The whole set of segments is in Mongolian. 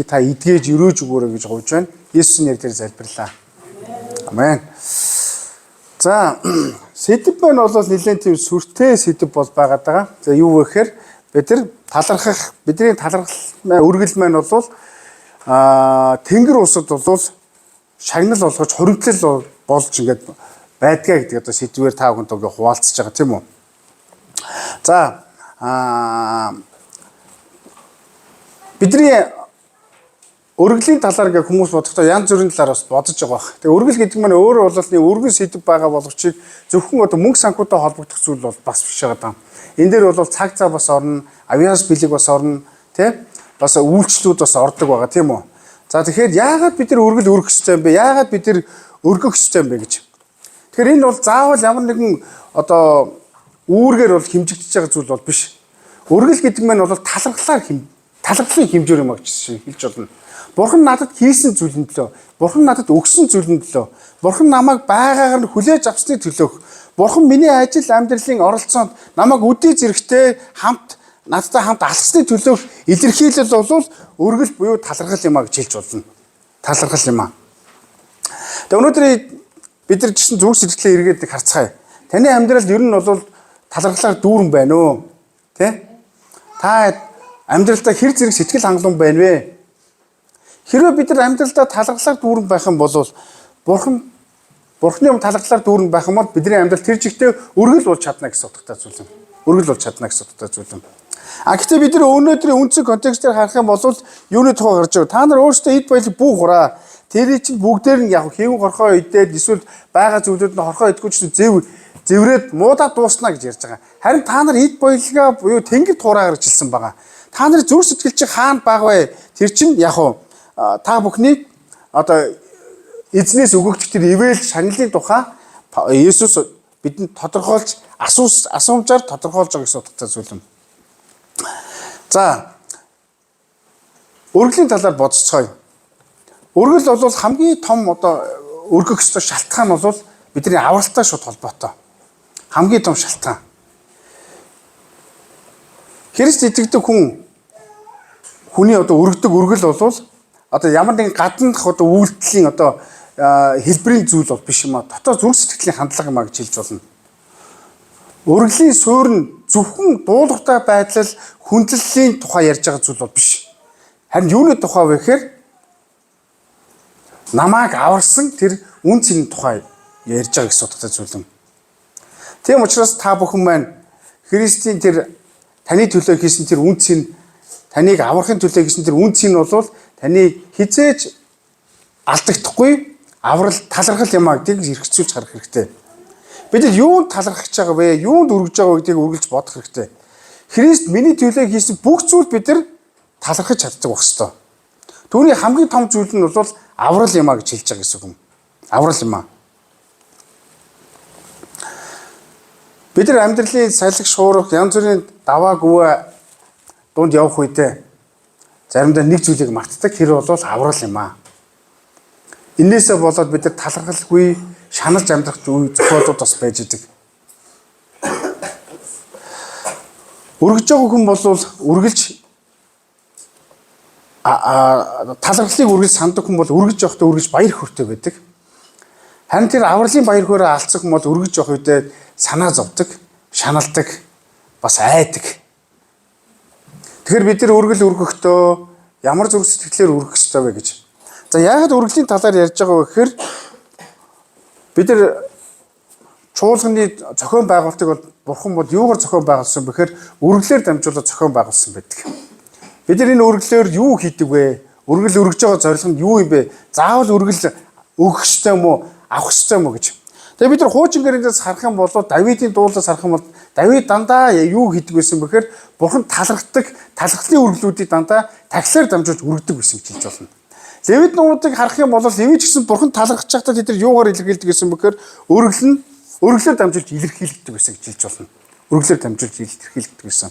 Та эдгэж өрөөж өгөөрэй гэж гуйж байна. Есүсийн нэрээр залбирлаа. Амен. За сэдв маань бол нэлээд тийм сүртэй сэдв бол байгаад байгаа. За юу вэ гэхээр бидний талархал үргэл маань бол тэнгэр улсад бол шагнал болгож хоригдлол болж ингээд байдгаа гэдэг одоо сэдвээр та бүхэнд хуваалцаж байгаа тийм үү. За бидний өргөлийн талаар ингээ хүмүүс бодохдоо янз бүрийн талаар бас бодож байгаа баг. Тэгээ өргөл гэдэг нь өөрөө бол өргөн сэдв байгаа боловч зөвхөн одоо мөнгө санхүүтэй холбогдох зүйл бол бас биш байгаа даа. Энэ дээр бол цаг цаа бас орно, авиас бэлэг бас орно, тий? Бас үйлчлүүд бас ордог байгаа тийм үү. За тэгэхээр яагаад бид нар өргөл өргөх ёстой юм бэ? Яагаад бид нар өргөх ёстой юм бэ гэж. Тэгэхээр энэ бол заавал ямар нэгэн одоо үүргээр бол хэмжигдэж байгаа зүйл бол биш. Өргөл гэдэг нь бол талархлын хэмжээр юм аа гэж хэлж болно. Бурхан надад хийсэн зүйлэн төлөө, Бурхан надад өгсөн зүйлэн төлөө, Бурхан намайг байгаагаар нь хүлээж авсны төлөө, Бурхан миний ажил амьдралын оролцоонд намайг үдий зэрэгтэй надтай хамт алхсны төлөө илэрхийлэл бол өргөл буюу талархал юм аа гэж хэлж болно. Талархал юм аа. Тэгээ өнөөдөр бид нар жишээ зүг сэтгэлээ эргээд харцгаая. Таны амьдралд ер нь бол талархлаар дүүрэн байна уу? Тэ? Та амьдралдаа хэр зэрэг сэтгэл хангалуун байна вэ? Хэрвээ бид нар амьдралдаа талархлаар дүүрэн байх юм бол Бурхны юм талархлаар дүүрэн байх юм бол бидний амьдрал тэр чигтээ өргөл болж чадна гэсэн утгатай зүйл юм. Өргөл болж чадна гэсэн утгатай зүйл юм. Гэхдээ бид нар өнөөдрийн үндсэн контекстээр харах юм бол юуны тухай гарч байгаа. Та нар өөрсдөө эд баялаг бүү хураа. Тэрий чинь бүгдээр нь яг хэвэн хорхоо идээд эсвэл байгаа зүйлүүд нь хорхоо идэггүй чинь зэврээд муудаад дуусна гэж ярьж байгаа. Харин та нар эд баялагаа буюу тэнгэр туураа гарч ирсэн байгаа. Та нарын зүрх сэтгэл чинь хаана баг вэ? Тэр чинь яг та бүхний одоо эзнээс өгөгдөх тэр ивэл шагналын тухай Есүс бидэнд тодорхойлж асуумжаар тодорхойлж байгаа гэсэн утгатай зүйл юм. За өргөлийн талаар бодцгоё. Өргөл бол хамгийн том одоо өргөх ёстой шалтгаан бол бидний авралтай шууд холбоотой. Хамгийн том шалтгаан. Христ итгэдэг хүний одоо өргөдөг өргөл бол одоо ямар нэгэн гаднах одоо үйлдэлийн одоо хэлбэрийн зүйл бол биш юм а. Дотоод зүрх сэтгэлийн хандлага юм а гэж хэлж болно. Өргөлийн суурь нь зөвхөн дуулууртай байдлал хүндлэлийн тухай ярьж байгаа зүйл бол биш. Харин юуны тухай вэ гэхээр намайг аварсан тэр үн цэнийн тухай ярьж байгаа гэсэн утгатай зүйл юм. Тийм учраас та бүхэн маань Христийн тэр таны төлөө хийсэн тэр үн цэн таныг аврахын төлөө хийсэн тэр үн цэн бол таны хизээж алдагдахгүй аврал талархал юм а гэдгийг хэрэгцүүлж харах хэрэгтэй. Бид нар юунд талархаж байгаа вэ? Юунд өргөж байгаа гэдгийг үргэлж бодох хэрэгтэй. Христ миний төлөө хийсэн бүх зүйл бид нар талархаж чаддаг байх ёстой. Түүний хамгийн том зүйл нь бол аврал юм а гэж хэлж байгаа гэсэн үг юм. Аврал юм а. Бид нар амьдралын салхи шуурах янз бүрийн даваа гүвэ дунд явах үедээ заримдаа нэг зүйлийг мартдаг тэр бол аврал юм а. Инээсээ болоод бид нар талархалгүй шаналж амьдрах зохиолууд бас байж идэг. Өргөж байгаа хүн бол үргэлж талархлыг үргэлж санддаг хүн бол өргөж явахдаа үргэлж баяр хөөртэй байдаг. Харин тэр авралын баяр хөөрөө алдсан хүн бол өргөж явах үедээ санаа зовдөг, шаналдаг, бас айдаг. Тэгэхээр бид нар өргөл өргөхдөө ямар зүрх сэтгэлээр өргөх ёстой вэ гэж. За яагаад өргөлийн талаар ярьж байгаа вэ гэхээр бид нар чуулганы зохион байгуулалтыг бол Бурхан бол юугаар зохион байгуулсан бэ гэхээр өргөлөөр дамжуулаад зохион байгуулсан байдаг. Бид нар энэ өргөлөөр юу хийдэг вэ? Өргөл өргөж байгаа зорилго нь юу юм бэ? Заавал өргөл өгөх ёстой юм уу? Авах ёстой юм уу гэж. Тэгээ бид нар хуучин гэрээс харах юм бол Давидын дуулаас харах юм бол Давид дандаа юу хийдэг байсан бэ гэхээр Бурхан талархдаг, талархлын өргөлүүдийг дандаа тахилаар дамжуулж өргөдөг байсан гэж хэлж болно. Левит номуудыг харах юм бол Левит гэсэн Бурхан талархаж байхдаа тэд нар юугаар илэрхийлдэг гэсэн бэ гэхээр өргөлөөр дамжуулж илэрхийлдэг байсан гэж хэлж болно. Өргөлөөр дамжуулж илэрхийлдэг гэсэн.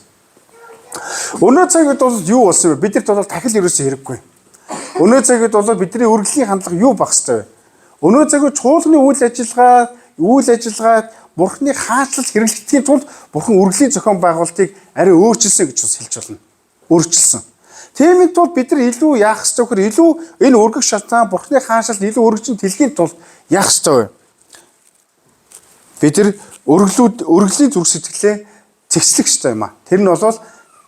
Өнөө цагт бол юу болсон вэ? Бидэрт бол тахил ерөөсөө хэрэггүй. Өнөө цагт бол бидний өргөлийн хандлага юу байх ёстой вэ? Өнөө цагт чуулганы үйл ажиллагаа Бурхны хаачлал хэрэглэхийн тулд Бурхан өргөлийн зохион байгуулалтыг арай өөрчилсөн гэж бас хэлж болно. Өөрчилсөн. Тиймийн тулд бид нар илүү яах ёстой вэ? Илүү энэ өргөх шалтгаан Бурхны хаанчлалд илүү өргөжин тэлхийн тулд яах ёстой вэ? Бид нар өргөлийн зүрх сэтгэлээ зэгслэх ёстой юм аа. Тэр нь бол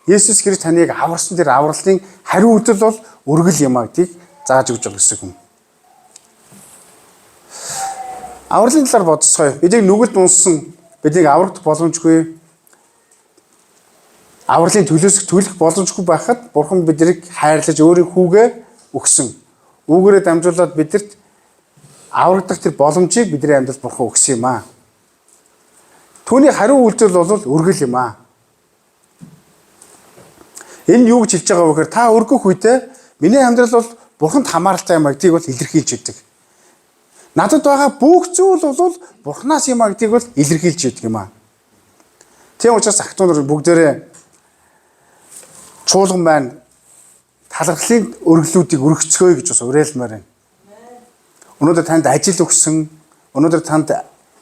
Есүс Христ таныг аварсан тэр авралын хариу үйлдэл бол өргөл юм аа гэдгийг зааж өгч байгаа гэсэн юм. Авралын талаар бодцгоё. Бидийг нүгэлд унсан, бидийг аврагдах боломжгүй. Авралын төлөх боломжгүй байхад Бурхан биднийг хайрлаж өөрийн хүүгээ өгсөн. Үүгээрээ дамжуулаад бидэрт аврагдах тэр боломжийг бидний амьдралд Бурхан өгсөн юм аа. Түүний хариу үйлдэл бол өргөл юм аа. Энэ юу гэж хэлж байгаа вэ гэхээр та өргөх үедээ миний амьдрал бол Бурханд хамааралтай юм а гэдгийг бол илэрхийлж өгдөг. Надад байгаа бүх зүйл бол Бурханаас юм а гэдгийг бол илэрхийлж өгдөг юм а. Тийм учраас охтууд бүгдээрээ чуулган байна. Талархлын өргөлүүдийг өргөцгөөе гэж бас уриалмаар байна. Өнөөдөр танд ажил өгсөн, өнөөдөр танд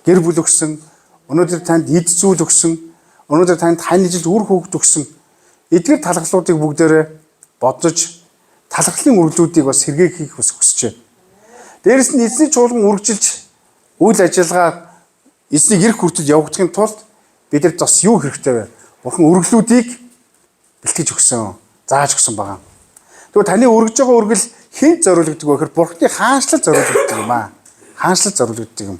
гэр бүл өгсөн, өнөөдөр танд эд зүйл өгсөн, өнөөдөр танд хань ижил үр хөвгт өгсөн. Эдгээр талархлуудыг бүгдээрээ бодож талархлын үргэлжлүүдийг бас сэргээх хүсэж байна. Дээрээс нь эзний чуулган үргэлжилж үйл ажиллагаа эзнийг эрх хүртэл явагдахын тулд бидэд бас юу хэрэгтэй вэ? Бурхан үргэлжлүүдийг бэлтгэж өгсөн, зааж өгсөн байгаа. Тэгвэл таны өргөж байгаа үргэл хэнд зориулагддаг вэ гэхээр Бурханы хаанчлал зориулагддаг юм аа. Хаанчлал зориулагддаг юм.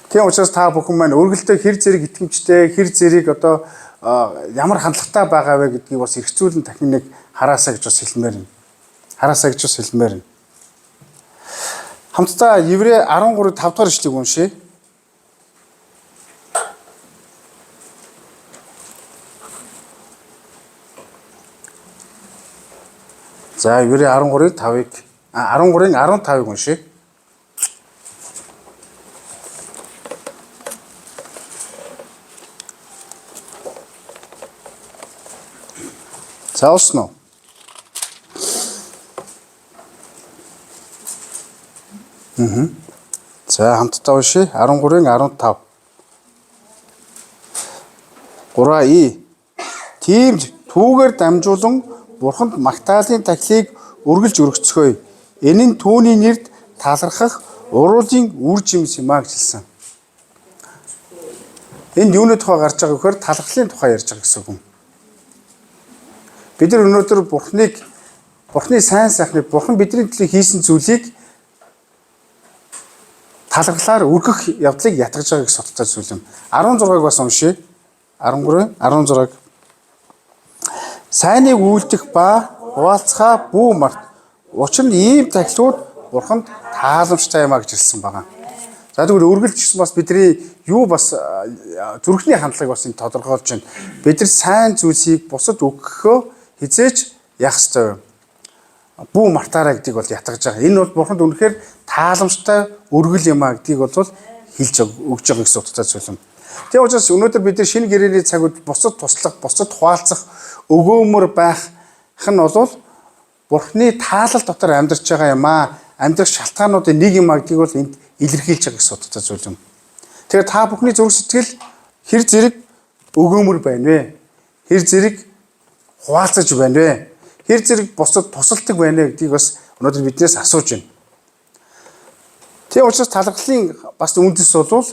Тийм учраас та бүхэн маань өргөлтөө хэр зэрэг итгэмжтэй, хэр зэрэг одоо ямар хандлагатай байгаа вэ гэдгийг бас эргцүүлэн дахин нэг хараасаа гэж бас хэлмээр юм. Хараасаа гэж бас хэлмээр юм. Хамтдаа Еврей 13:5 дахь ишлэгийг уншъя. За Еврей 13:15 уншъя. За олсон уу? За хамтдаа уншъя. 13:15. 3И. Тиймд түүгээр дамжуулан Бурханд магтаалын тахилыг өргөлж өргөцгөөе. Энэ нь түүний нэрд талархах уруулын үр жимс юм а гэж хэлсэн. Энд юуны тухай гарч байгаа вэхээр талархлын тухай ярьж байгаа гэсэн үг юм. Бид нар өнөөдөр Бурханы сайн сайхныг, Бурхан бидний төлөө хийсэн зүйлийг талархлаар өргөх явдлыг ятгаж байгаа гэж судалтай зүйл юм. 16-ыг бас уншъя. 13:16. Сайныг үйлдэх ба хуваалцахаа бүү март. Учир нь ийм тахилууд Бурханд тааламжтай юм а гэж хэлсэн байгаа. За тэгвэл өргөлж гэсэн бас бидний юу бас зүрхний хандлагыг бас энэ тодорхойлж байна. Бид нар сайн зүйлсийг бусад өгөхөө хизээч яах ёстой вэ? Бүү мартаараа гэдгийг бол ятгаж байгаа. Энэ бол Бурханд үнэхээр тааламжтай өргөл юм а гэдгийг бол хэлж өгж байгаа гэсэн утгатай зүйл юм. Тийм учраас өнөөдөр бид нар шинэ гэрээний цагууд бусад туслах, бусад хуваалцах, өгөөмөр байх нь бол Бурханы таалал дотор амьдарч байгаа юм а. Амьдрах шалтгаануудын нэг юм а гэдгийг бол энд илэрхийлж байгаа гэсэн утгатай зүйл юм. Тэгэхээр та бүхний зүрх сэтгэл хэр зэрэг өгөөмөр байна вэ? Хэр зэрэг хуваалцаж байна вэ? Хэр зэрэг бусад тусалдаг байна вэ гэдгийг бас өнөөдөр биднээс асууж байна. Тийм учраас талархлын бас үндэс бол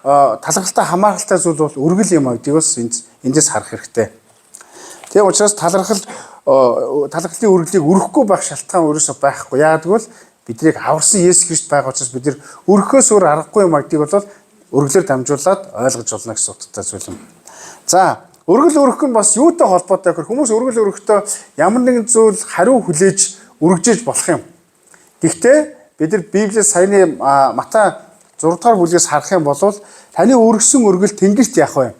талархалтай хамааралтай зүйл бол өргөл юм а гэдгийг бас эндээс харах хэрэгтэй. Тийм учраас талархлын өргөлийг өрөхгүй байх шалтгаан өөрөөсөө байхгүй. Яагаад гэвэл биднийг аварсан Есүс Христ байгаа учраас бид нар өрөхөөс өөр аргагүй юм а гэдгийг бол өргөлөөр дамжуулаад ойлгож болно гэсэн утгатай зүйл юм. За өргөл өрөх нь бас юутай холбоотой гэхээр хүмүүс өргөл өрөхдөө ямар нэгэн зүйл хариу хүлээж өргөжж болох юм. Гэхдээ бид нар Библиэс саяны Матай 6 дугаар бүлгээс харах юм бол таны өргөсөн өргөл тэнгэрт яах вэ?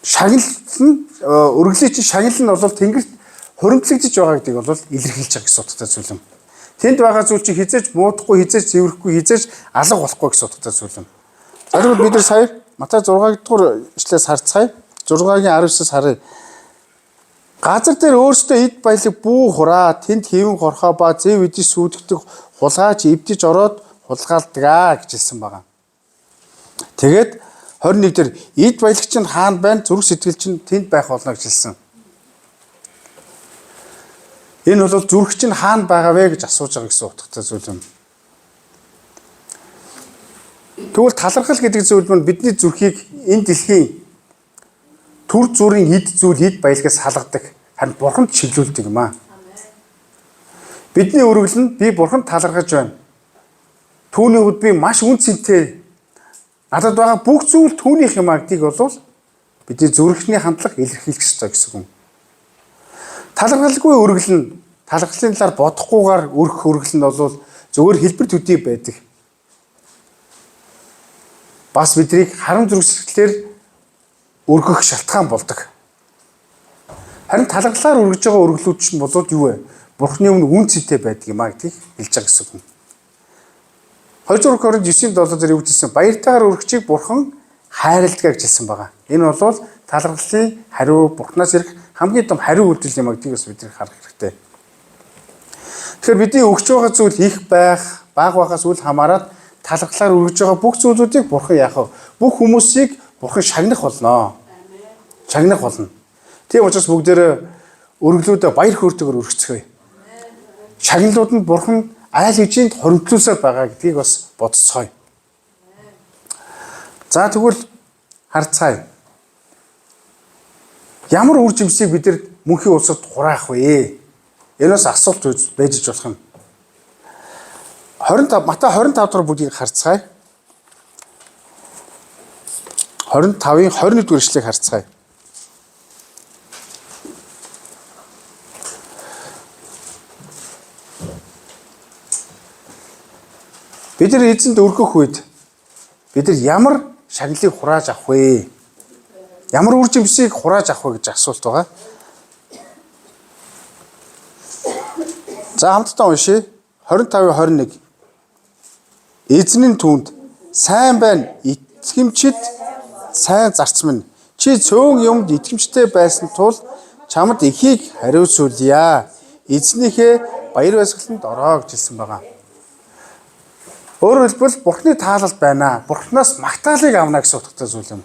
Шагнал нь өргөлийн чинь шагнал нь бол тэнгэрт хуримтлагдж байгаа гэдгийг бол илэрхийлж байгаа гэсэн утгатай зүйл юм. Тэнд байгаа зүйл чинь хизээж муудахгүй, хизээж цэвэрэхгүй, хизээж алга болохгүй гэсэн утгатай зүйл юм. За тэгвэл бид нар сая Матай 6 дугаар ишлээс харцгаая. 6-гийн 19-с харъя. Газар дээр өөрсдөө эд баялаг бүү хураа, тэнд хэвэн хорхоо ба зэв эдис сүйдэгдэх хулгайч эвдэж ороод хулгаалдаг гэж хэлсэн байгаа. Тэгээд 21 дээр эд баялагч нь хаана байна, зүрх сэтгэл чинь тэнд байх болно гэж хэлсэн. Энэ бол зүрх чинь хаана байгаа вэ гэж асууж байгаа гэсэн утгатай зүйл юм. Тэгвэл талархал гэдэг зүйл нь бидний зүрхийг энэ дэлхийн түр зүрийн эд зүйл эд баялгаас салгадаг. Харин бурханд чиглүүлдэг юм аа. Бидний өргөл нь би бурханд талархаж байна. Түүний хувьд би маш үнцэнтэй. Надад байгаа бүх зүйл түүнийх юм аа гэдгийг бол бидний зүрхний хандлага илэрхийлэх ёстой гэсэн юм. Талархалгүй өргөл нь талархлын талаар бодохгүйгээр өргөх өргөл нь бол зөвхөн хэлбэр төдий байдаг. Бас биднийг харам зүрх сэтгэлээр өргөх шалтгаан болдог. Харин талархлаар өргөж байгаа өргөлүүд чинь болоод юу вэ? Бурхны өмнө үнцэнтэй байдаг юм а гэдгийг хэлж байгаа гэсэн үг. 2 Коринт 9:7 дээр юу гэсэн баяртайгаар өргөчийг бурхан хайрладаг гэж хэлсэн байгаа. Энэ бол талархлын хариу бурхнаас ирэх хамгийн том хариу үйлдэл юм а гэдгийг бас бид харах хэрэгтэй. Тэгэхээр бидний өгч байгаа зүйл их байх, бага багаас үл хамааран талархлаар өргөж байгаа бүх зүйлүүдийг бурхан яах вэ? Бүх хүмүүсийг бурхан шагнах болно. Шагнах болно. Тийм учраас бүгдээрээ өргөлүүдээ баяр хөөртэйгээр өргөцгөөе. Шагналууд нь бурхан айл хэвжээнд хоригдлуулсаар байгаа гэдгийг бас бодцгоё. За тэгвэл харцгаая. Ямар үр жимсийг бид нар мөнхийн улсад хураах вэ? Энэс асуулт байж болох юм. 25 Матай 25 дахь бүлгийг харцгаая. 25-ын 21 дугаар эшлэгийг харцгаая. Бид нар эзэнд өргөх үед бид нар ямар шагналыг хурааж авах вэ? Ямар үр жимсийг хурааж авах вэ гэж асуулт байгаа. За хамтдаа уншия. 25-21. Эзний түүнд сайн байна итгэмжид сайн зарц минь. Чи цөөн юмд итгэмжтэй байсан тул чамд ихийг хариуцуулъя. Эзнийхээ баяр баясгаланд ороо гэж хэлсэн байгаа. Өөрөөр хэлбэл бурхны таалал байна. Бурхнаас магтаалыг авна гэсэн утгатай зүйл юм.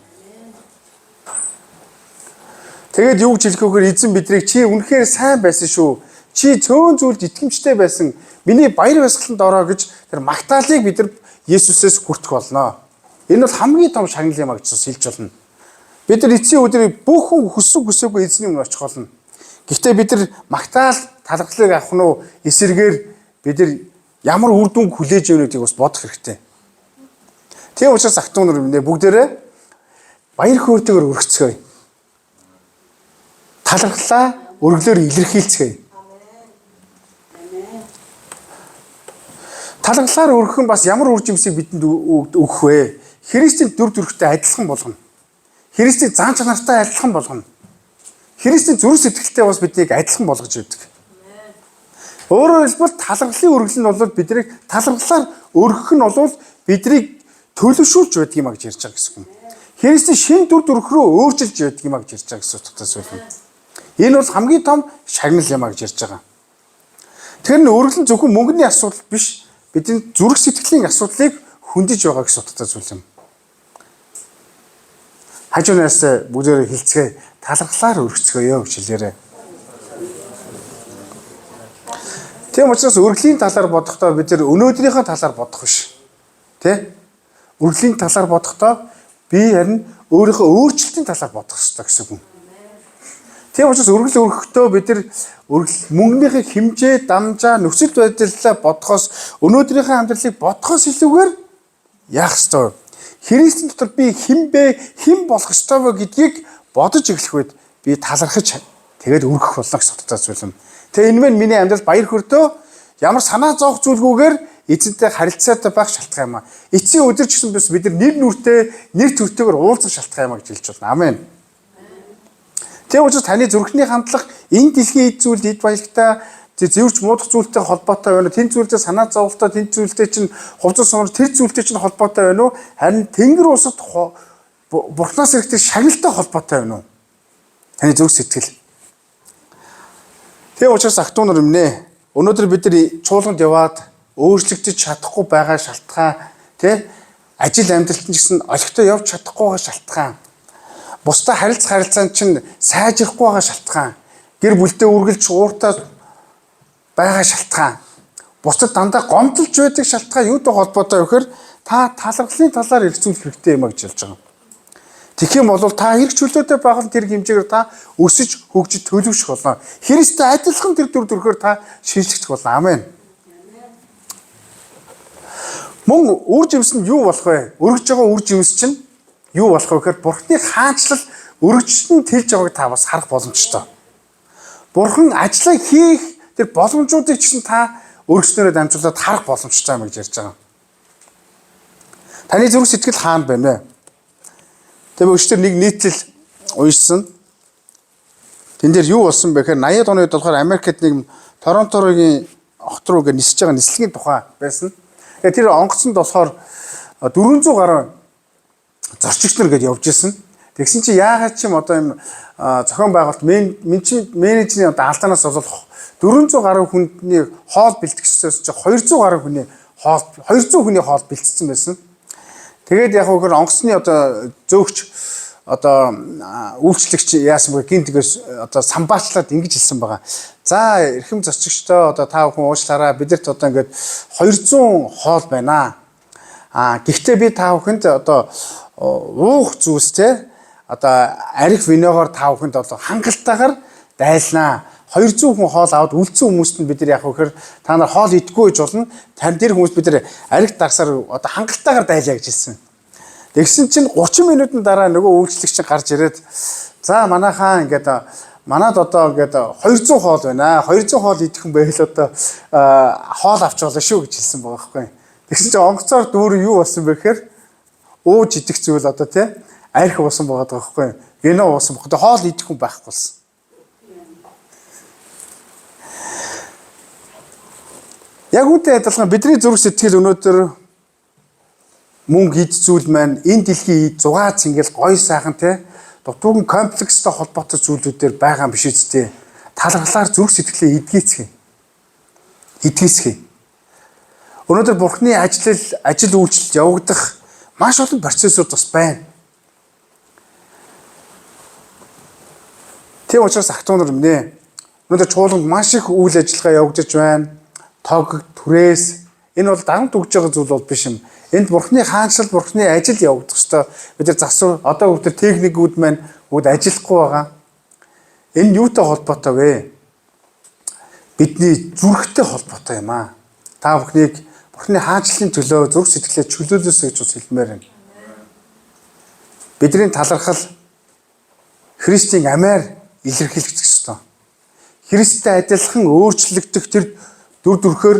Тэгээд юу гэж хэлэх вэхээр эзэн биднийг чи үнэхээр сайн байсан шүү. Чи цөөн зүйлд итгэмжтэй байсан. Миний баяр баясгаланд ороо гэж тэр магтаалыг бид нар Есүсээс хүртэх болно. Энэ бол хамгийн том шагнал юм а гэж хэлж болно. Бид нар эцсийн өдрийг бүх хүн хүссэн хүсээгүй эзний өмнө очих болно. Гэхдээ бид нар магтаал талархлыг авах нь уу эсэргээр бид нар ямар үр дүнг хүлээж өгнө гэдгийг бас бодох хэрэгтэй. Тийм учраас ақтун нар минь бүгдээрээ баяр хөөртэйгээр өргөцгөөе. Талархлаа өргөлөөр илэрхийлцгээе. Талархлаар өргөх нь бас ямар үр жимсийг бидэнд өгөх вэ? Христийн дүр төрхтэй адилхан болгоно. Христийн зан чанартай адилхан болгоно. Христийн зүрх сэтгэлтэй бас биднийг адилхан болгож өгдөг. Өөрөөр хэлбэл талархлын өргөл нь бол биднийг талархлаар өргөх нь бол биднийг төлөвшүүлж байдаг юм а гэж ярьж байгаа гэсэн юм. Христийн шин дүр төрх рүү өөрчилж байдаг юм а гэж ярьж байгаа гэсэн утгатай зүйл юм. Энэ бол хамгийн том шагнал юм а гэж ярьж байгаа. Тэр нь өргөл нь зөвхөн мөнгөний асуудал биш, бидний зүрх сэтгэлийн асуудлыг хөндөж байгаа гэсэн утгатай зүйл юм. Хажуунаас бүгдээрээ хилцгээ талархлаар өргөцгөөё гэж хэлээрэй. Тийм учраас өргөлийн талаар бодохдоо бид нар өнөөдрийнхөө талаар бодох биш. Тэ? Өргөлийн талаар бодохдоо би харин өөрийнхөө өөрчлөлтийн талаар бодох хэрэгтэй гэсэн үг. Тийм учраас өргөл өргөхдөө бид нар мөнгөнийхөө хэмжээ, дамжаа, нөхцөл байдлаа бодохоос өнөөдрийнхөө амьдралыг бодохоос илүүгээр яах ёстой вэ? Христийн дотор би хэн бэ, хэн болох ёстой вэ гэдгийг бодож эхлэх үед би талархаж тэгээд өргөх болно гэсэн утгатай зүйл юм. Тэгээ энэ мэн миний амьдрал баяр хөөртэй ямар санаа зовх зүйлгүйгээр эзэнтэй харилцаатай байх шалтгаан юм а. Эцсийн өдөр ч гэсэн бид нар нэр нүртэй, нэр төртэйгээр уулзах шалтгаан юм а гэж хэлж байна. Амен. Тэгээ учраас таны зүрхний хандлага энэ дэлхийн эд зүйл, эд баялагтай зэвэрч муудах зүйлтэй холбоотой байна уу? Тэн зүйлтэй санаа зовлтой, тэн зүйлтэй чинь хувцас сонор тэр зүйлтэй чинь холбоотой байна уу? Харин Тэнгэр улсад Бурханаас ирэх шагналтай холбоотой байна уу? Таны зүрх сэтгэл. Тэгээ учраас ақтуу нар юмнэ. Өнөөдөр бид нар чуулганд яваад өөрчлөгдөж чадахгүй байгаа шалтгаан, тэ? Ажил амьдралт нь гэсэн олигтой явж чадахгүй байгаа шалтгаан. Бусдаа харилцаанд чинь сайжрахгүй байгаа шалтгаан. Гэр бүлдээ үргэлж ууртаа байгаа шалтгаан, бусдад дандаа гомдолж байдаг шалтгаан юутай холбоотой вэ гэхээр та талархлын талаар эргцүүлэх хэрэгтэй юм а гэж хэлж байгаа. Тэгэх юм бол та эрх чөлөөтэй байх тэр хэмжээгээр та өсөж хөгжиж төлөвшөх болно. Христтэй адилхан тэр дүр төрхөөр та шинжлэх болно. Амен. Мөн үр жимс нь юу болох вэ? Өргөж байгаа үр жимс чинь юу болох вэ гэхээр Бурхны хаанчлал өргөжтөнд тэлж байгааг та бас харах боломжтой. Бурхан ажлаа хийх тэр боломжуудыг ч гэсэн та өргөжтнөрөө дамжуулаад харах боломжтой юм гэж ярьж байгаа. Таны зүрх сэтгэл хаана байна вэ? Тэгээ өчтөр нэг нийтлэл уншсан. Тэн дээр юу болсон бэ гэхээр 80-аад оны үед болохоор Америкт нэг Торонторогийн хот руу нисэж байгаа нислэгийн тухай байсан. Тэгээ тэр онгоцонд болохоор 400 гаруй зорчигч нар гээд явж исэн. Тэгсэн чи яагаад ч юм одоо юм зохион байгуулалт менежерийн одоо алдаанаас болоод 400 гаруй хүнний хоол бэлтгэжсээс чи 200 гаруй хүний хоол 200 хүний хоол бэлтцсэн байсан. Тэгээд яг хөөөр онгоцны одоо зөөгч одоо үйлчлэгч яасан бэ гинтгээс одоо самбаачлаад ингэж хэлсэн байгаа. За эрхэм зорчигчдоо одоо та бүхэн уучлаарай. Бидэрт одоо ингээд 200 хоол байна. Гэхдээ би та бүхэнд одоо уух зүйлс те одоо арх винегор та бүхэнд одоо хангалтайгаар дайлнаа. 200 хүн хоол аваад үлдсэн хүмүүст нь бид нар яг хөөр та нар хоол идэхгүй гэж болно. Тань тэр хүмүүс бид нар арх дарсаар одоо хангалтайгаар дайлаа гэж хэлсэн. Тэгсэн чинь 30 минутын дараа нөгөө үйлчлэгч чинь гарч ирээд за манайхаа ингээд манад одоо ингээд 200 хоол байна. 200 хоол идэх юм байл одоо хоол авч болно шүү гэж хэлсэн байгаа байхгүй. Тэгсэн чинь онгоцоор дүүр юу болсон бэ гэхээр ууж идэх зүйл одоо тий арх уусан байгаа байхгүй. Гэнэ уусан багт хоол идэх хүн байхгүй болсон. Яг үүнтэй адилхан бидний зүрх сэтгэл өнөөдөр мөнгө ид зүйл маань энэ дэлхийн 6 цэнгэл гой сайхан те дутуугийн комплекстэй холбоотой зүйлүүдээр байгаа юм биш үсттэй. Талархлаар зүрх сэтгэлээ эдгээсгэй. Өнөөдөр Бурхны ажил үйлчлэл явагдах маш олон процессууд бас байна. Тийм учраас ахтунар минь өнөөдөр чуулганд маш их үйл ажиллагаа явагдаж байна. Тог, түрээс энэ бол дагнад өгж байгаа зүйл бол биш юм. Энд Бурхны хаанчлал, Бурхны ажил явагдах ёстой. Бид нар засвар одоо бүгд техникүүд маань бүгд ажиллахгүй байгаа. Энэ юутай холбоотой вэ? Бидний зүрхтэй холбоотой юм аа. Та бүхнийг Бурхны хаанчлалын төлөө зүрх сэтгэлээ чөлөөлөөсэй гэж бас хэлмээр байна. Бидний талархал Христийн амиар илэрхийлэгдэх ёстой. Христтэй адилхан өөрчлөгдөх тэр дүр төрхөөр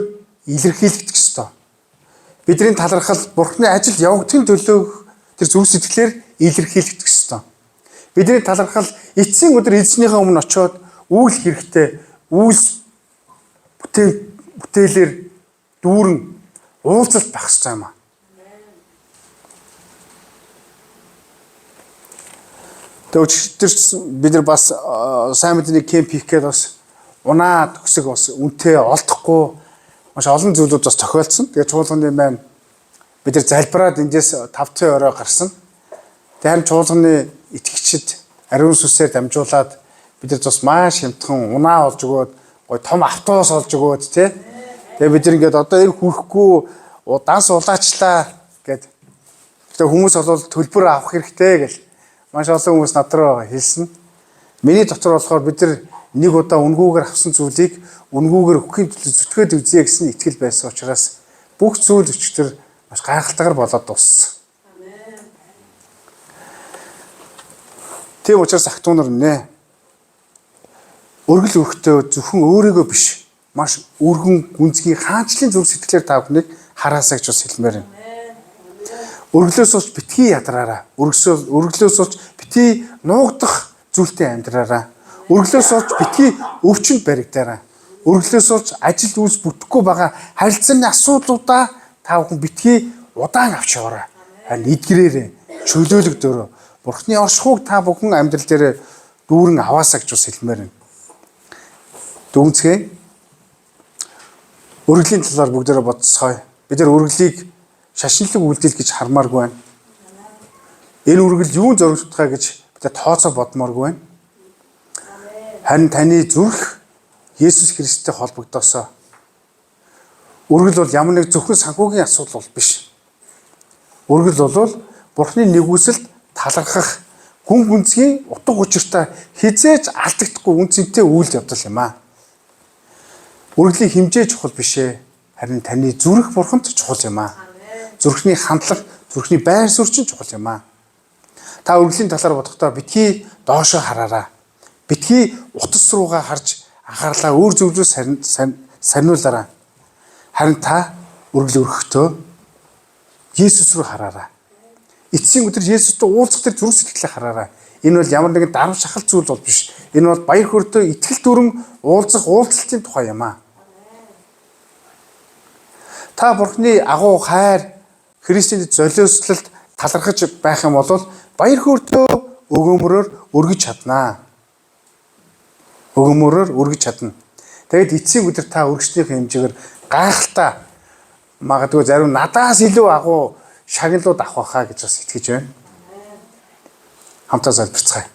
илэрхийлэгдэх ёстой. Бидний талархал Бурхны ажил явагдахын төлөө тэр зүрх сэтгэлээр илэрхийлэгдэх ёстой. Бидний талархал эцсийн өдөр эзнийхээ өмнө очиод үйл хэрэгтэй үйлс бүтээлээр дүүрэн уулзалт байх ёстой юм аа. Тэгвэл бид нар бас сайн мэдний кемп хийх гээд бас унаа төгсөг бас үнтэй олдохгүй маш олон зүйлүүд бас тохиолдсон. Тэгээ чуулганы маань бид нар залбираад эндээс 5 орой гарсан. Тэгэхээр чуулганы итгэгчид ариун сүсээр дамжуулаад бид нар бас маш хямдхан унаа олж өгөөд гой том автобус олж өгөөд тий. Тэгээ бид нар ингээд одоо энэ хүрэхгүй данс улаачлаа гэд. Тэгээ хүмүүс бол төлбөр авах хэрэгтэй гэл маш олон хүмүүс надраа хэлсэн. Миний дотор болохоор бид нар нэг удаа үнгүүгээр авсан зүйлийг үнгүүгээр өгөхийн төлөө зүтгээд үзье гэсэн итгэл байсан учраас бүх зүйл өчтөр маш гайхалтайгаар болоод дууссан. Тийм учраас ахтунар нэ өргөл өрхтөө зөвхөн өөрийгөө биш маш өргөн гүнзгий хаанчлын зүрх сэтгэлээр та бүхнийг хараасаа гэж бас хэлмээр байна. Өргөлөөс олж битгий ядраараа. Өргөлөөс олж битгий нуугдах зүйлтэй амьдраараа. Өргөлөөс олж битгий өвчнөд баригдаараа. Өргөлөөс олж ажил үйлс бүтэхгүй байгаа харилцааны асуудлуудаа та бүхэн битгий удаан авч яваарай. Харин эдгэрээрээ чөлөөлөгдөөрөө Бурхны оршихуйг та бүхэн амьдрал дээр дүүрэн аваасаа гэж бас хэлмээр байна. Дүнцгээ өргөлийн талаар бүгдээрээ бодцгоё. Бид нар өргөлийг шашинлаг үйлдэл гэж хармааргүй байна. Энэ өргөл юун зоригдтгай гэж бид тооцоо бодмооргүй байна. Харин таны зүрх Есүс Христтэй холбогдосоо. Үргэл бол ямар нэг зөвхөн санхүүгийн асуудал бол биш. Үргэл бол Бурхны нэгүсэлд талархах гүн гүнзгий утга учиртай хизээж алдагдахгүй үнцэнтэй үйл явдал юм аа. Үргэлийн хэмжээ чухал биш ээ. Харин таны зүрх Бурханд чухал юм аа. Зүрхний хандлага, зүрхний байр суурь чинь чухал юм аа. Та үргэлийн талаар бодохдоо битгий доошоо хараарай. Битгий утас руугаа харж анхаарлаа өөр зүйлрээс сарниулаарай. Харин та үргэл өргөхдөө Есүс рүү хараарай. Эцсийн өдөр Есүстэй уулзах тэр зүрх сэтгэлээ хараарай. Энэ бол ямар нэгэн дарамт шахалт зүйл бол биш. Энэ бол баяр хөөртэй итгэл дүрм уулзах уулзалтын тухай юм аа. Та Бурхны агуу хайр Христийн золиослолд талархаж байх юм бол баяр хөөртэй өгөөмрөөр өргөж чаднаа. Өгөөмрөөр өргөж чадна. Тэгэд эцсийн өдөр та өргөжлийнхээ хэмжээгээр гайхалтай магадгүй зарим надаас илүү агуу шагналууд авах байхаа гэж бас итгэж байна. Хамтаа залбирцгаая.